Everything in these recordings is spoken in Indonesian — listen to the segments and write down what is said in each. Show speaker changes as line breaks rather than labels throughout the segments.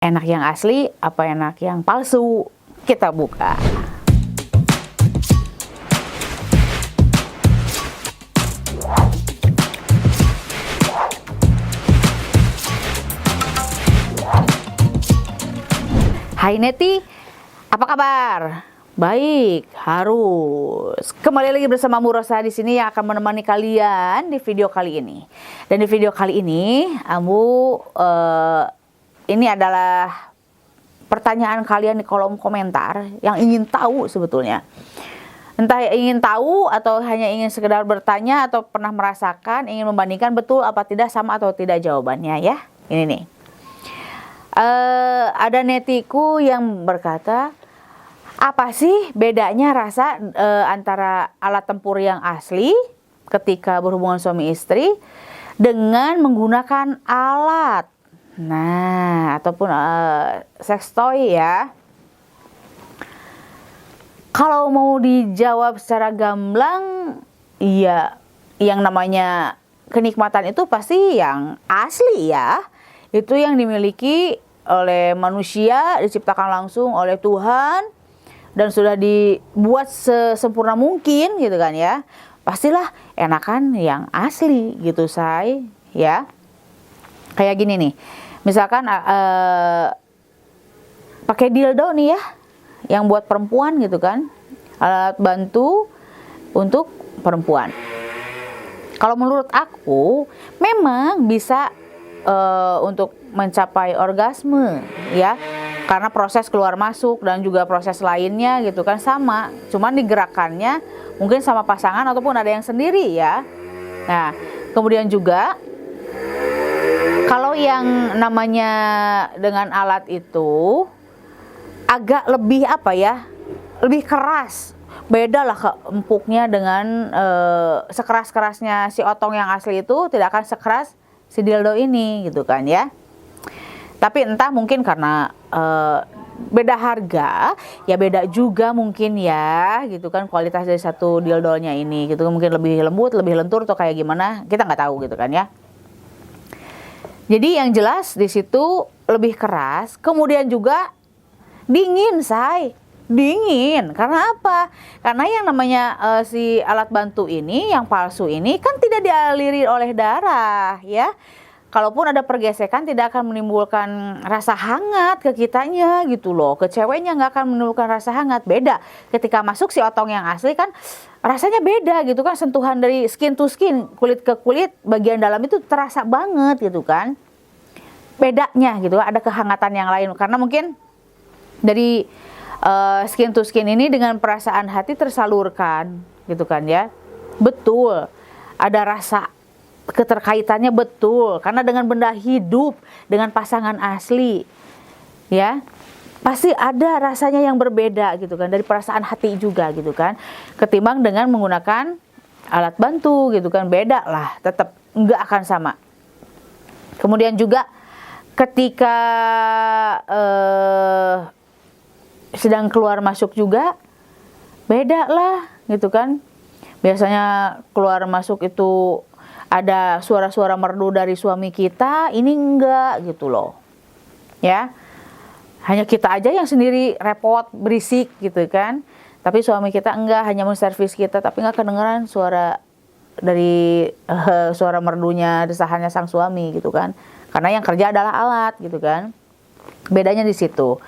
Enak yang asli apa enak yang palsu? Kita buka. Hai Neti, apa kabar? Baik, harus. Kembali lagi bersama Murosa di sini yang akan menemani kalian di video kali ini. Dan di video kali ini, ini adalah pertanyaan kalian di kolom komentar yang ingin tahu sebetulnya. Entah ingin tahu atau hanya ingin sekedar bertanya atau pernah merasakan, ingin membandingkan betul apa tidak, sama atau tidak jawabannya ya. Ini nih. Ada netiku yang berkata, apa sih bedanya rasa antara alat tempur yang asli ketika berhubungan suami istri dengan menggunakan alat? Nah, ataupun sex toy ya. Kalau mau dijawab secara gamblang, ya yang namanya kenikmatan itu pasti yang asli ya. Itu yang dimiliki oleh manusia, diciptakan langsung oleh Tuhan dan sudah dibuat sesempurna mungkin gitu kan ya. Pastilah enakan yang asli gitu say ya. Kayak gini nih. Misalkan pakai dildo nih ya, yang buat perempuan gitu kan, alat bantu untuk perempuan. Kalau menurut aku, memang bisa untuk mencapai orgasme ya, karena proses keluar masuk dan juga proses lainnya gitu kan sama, cuman digerakannya mungkin sama pasangan ataupun ada yang sendiri ya. Nah, kemudian juga kalau yang namanya dengan alat itu agak lebih apa ya, lebih keras. Beda lah empuknya dengan sekeras-kerasnya si otong yang asli itu tidak akan sekeras si dildo ini gitu kan ya. Tapi entah mungkin karena beda harga, ya beda juga mungkin ya gitu kan kualitas dari satu dildonya ini gitu, mungkin lebih lembut, lebih lentur atau kayak gimana, kita nggak tahu gitu kan ya. Jadi yang jelas di situ lebih keras, kemudian juga dingin say, dingin. Karena apa? Karena yang namanya si alat bantu ini, yang palsu ini kan tidak dialiri oleh darah ya. Kalaupun ada pergesekan tidak akan menimbulkan rasa hangat ke kitanya gitu loh. Ke ceweknya nggak akan menimbulkan rasa hangat. Beda ketika masuk si otong yang asli kan rasanya beda gitu kan. Sentuhan dari skin to skin, kulit ke kulit, bagian dalam itu terasa banget gitu kan. Bedanya gitu, ada kehangatan yang lain. Karena mungkin dari skin to skin ini dengan perasaan hati tersalurkan gitu kan ya. Betul, ada rasa keterkaitannya betul, karena dengan benda hidup, dengan pasangan asli ya, pasti ada rasanya yang berbeda gitu kan, dari perasaan hati juga gitu kan, ketimbang dengan menggunakan alat bantu gitu kan. Beda lah, tetap nggak akan sama. Kemudian juga ketika sedang keluar masuk juga beda lah gitu kan. Biasanya keluar masuk itu ada suara-suara merdu dari suami kita, ini enggak gitu loh ya. Hanya kita aja yang sendiri repot berisik gitu kan, tapi suami kita enggak, hanya menservis kita tapi enggak kedengeran suara dari suara merdunya, desahannya sang suami gitu kan, karena yang kerja adalah alat gitu kan. Bedanya di situ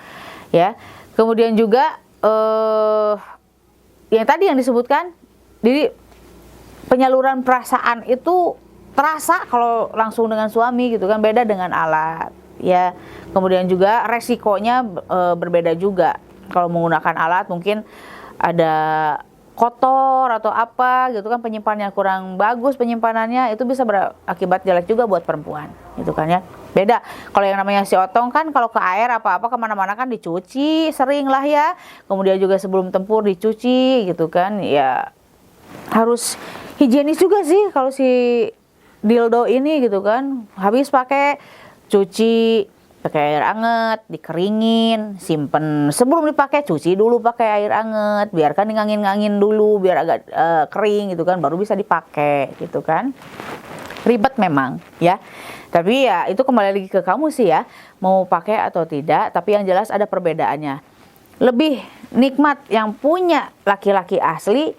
ya. Kemudian juga yang tadi yang disebutkan, jadi penyaluran perasaan itu terasa kalau langsung dengan suami gitu kan, beda dengan alat ya. Kemudian juga resikonya berbeda juga. Kalau menggunakan alat mungkin ada kotor atau apa gitu kan, penyimpanannya kurang bagus, penyimpanannya itu bisa berakibat jelek juga buat perempuan gitu kan ya. Beda kalau yang namanya si otong kan, kalau ke air apa-apa kemana-mana kan dicuci sering lah ya. Kemudian juga sebelum tempur dicuci gitu kan ya. Harus higienis juga sih kalau si dildo ini gitu kan. Habis pakai, cuci pakai air anget, dikeringin, simpen. Sebelum dipakai cuci dulu pakai air anget, biarkan dingangin-ngangin dulu biar agak kering gitu kan, baru bisa dipakai gitu kan. Ribet memang ya. Tapi ya itu kembali lagi ke kamu sih ya, mau pakai atau tidak, tapi yang jelas ada perbedaannya. Lebih nikmat yang punya laki-laki asli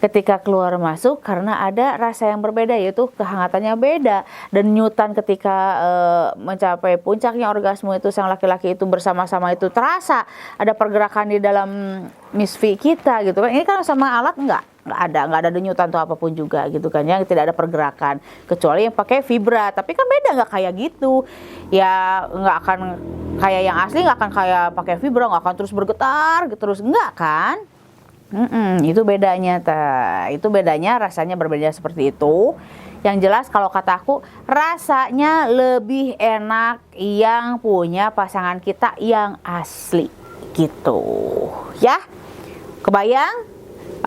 ketika keluar masuk karena ada rasa yang berbeda, yaitu kehangatannya beda, dan nyutan ketika mencapai puncaknya orgasme itu sang laki-laki itu bersama-sama itu terasa ada pergerakan di dalam misfi kita gitu kan. Ini kan sama alat nggak ada denyutan atau apapun juga gitu kan ya, tidak ada pergerakan kecuali yang pakai vibra, tapi kan beda, nggak kayak gitu ya, nggak akan kayak yang asli, nggak akan kayak pakai vibra, nggak akan terus bergetar terus, nggak kan. Itu bedanya, itu bedanya, rasanya berbeda seperti itu. Yang jelas kalau kataku rasanya lebih enak yang punya pasangan kita yang asli gitu ya. Kebayang?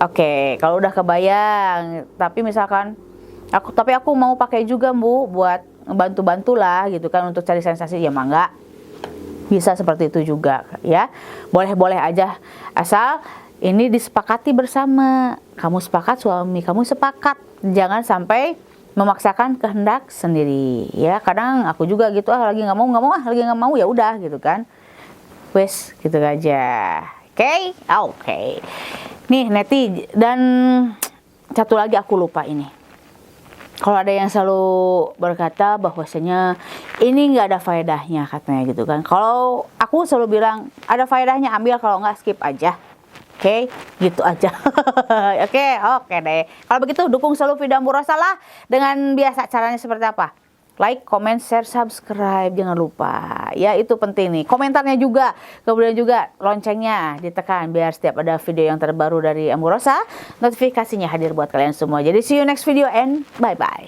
Oke, kalau udah kebayang, tapi misalkan aku mau pakai juga Bu buat bantu-bantu lah gitu kan untuk cari sensasi, ya mangga, bisa seperti itu juga ya, boleh-boleh aja, asal ini disepakati bersama, kamu sepakat, suami kamu sepakat, jangan sampai memaksakan kehendak sendiri ya. Kadang aku juga gitu, lagi nggak mau ya udah gitu kan, wes gitu aja. Oke. Nih Neti, dan satu lagi aku lupa ini. Kalau ada yang selalu berkata bahwasanya ini nggak ada faedahnya katanya gitu kan. Kalau aku selalu bilang ada faedahnya, ambil, kalau nggak skip aja. Oke, gitu aja. Oke deh. Kalau begitu dukung selalu video Ambu Rosa lah dengan biasa, caranya seperti apa? Like, comment, share, subscribe, jangan lupa. Ya itu penting nih. Komentarnya juga, kemudian juga loncengnya ditekan biar setiap ada video yang terbaru dari Ambu Rosa, notifikasinya hadir buat kalian semua. Jadi see you next video and bye bye.